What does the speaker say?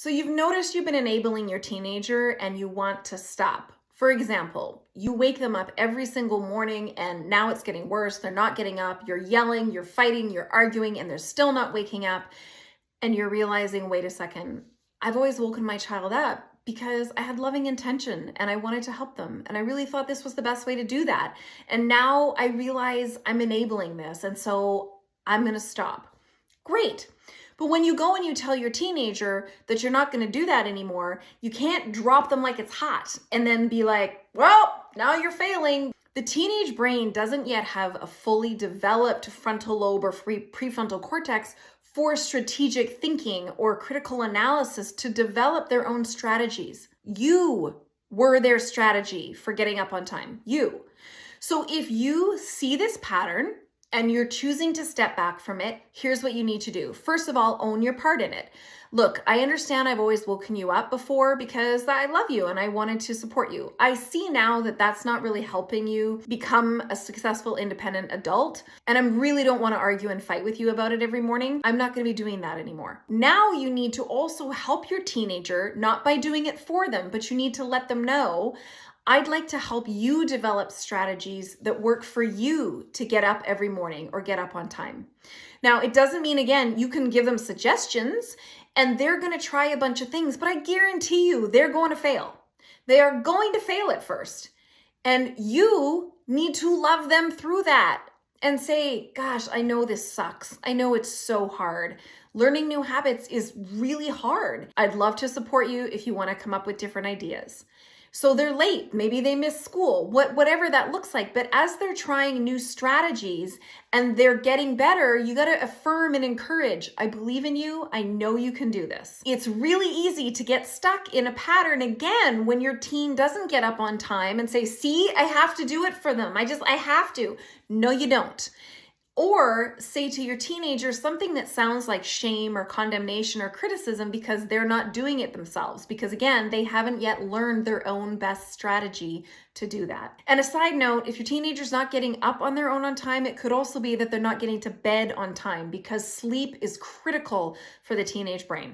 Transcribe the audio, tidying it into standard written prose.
So you've noticed you've been enabling your teenager and you want to stop. For example, you wake them up every single morning and now it's getting worse. They're not getting up. You're yelling, you're fighting, you're arguing, and they're still not waking up. And you're realizing, wait a second, I've always woken my child up because I had loving intention and I wanted to help them. And I really thought this was the best way to do that. And now I realize I'm enabling this. And so I'm going to stop. Great. But when you go and you tell your teenager that you're not going to do that anymore, you can't drop them like it's hot and then be like, well, now you're failing. The teenage brain doesn't yet have a fully developed frontal lobe or prefrontal cortex for strategic thinking or critical analysis to develop their own strategies. You were their strategy for getting up on time. You. So if you see this pattern, and you're choosing to step back from it, here's what you need to do. First of all, own your part in it. Look, I understand I've always woken you up before because I love you and I wanted to support you. I see now that that's not really helping you become a successful, independent adult. And I really don't want to argue and fight with you about it every morning. I'm not going to be doing that anymore. Now you need to also help your teenager, not by doing it for them, but you need to let them know, I'd like to help you develop strategies that work for you to get up every morning or get up on time. Now, it doesn't mean, again, you can give them suggestions and they're going to try a bunch of things, but I guarantee you they're going to fail. They are going to fail at first. And you need to love them through that and say, gosh, I know this sucks. I know it's so hard. Learning new habits is really hard. I'd love to support you if you want to come up with different ideas. So they're late, maybe they miss school, whatever that looks like. But as they're trying new strategies and they're getting better, you got to affirm and encourage. I believe in you. I know you can do this. It's really easy to get stuck in a pattern again when your teen doesn't get up on time and say, see, I have to do it for them. I have to. No, you don't. Or say to your teenager something that sounds like shame or condemnation or criticism because they're not doing it themselves. Because again, they haven't yet learned their own best strategy to do that. And a side note, if your teenager's not getting up on their own on time, it could also be that they're not getting to bed on time because sleep is critical for the teenage brain.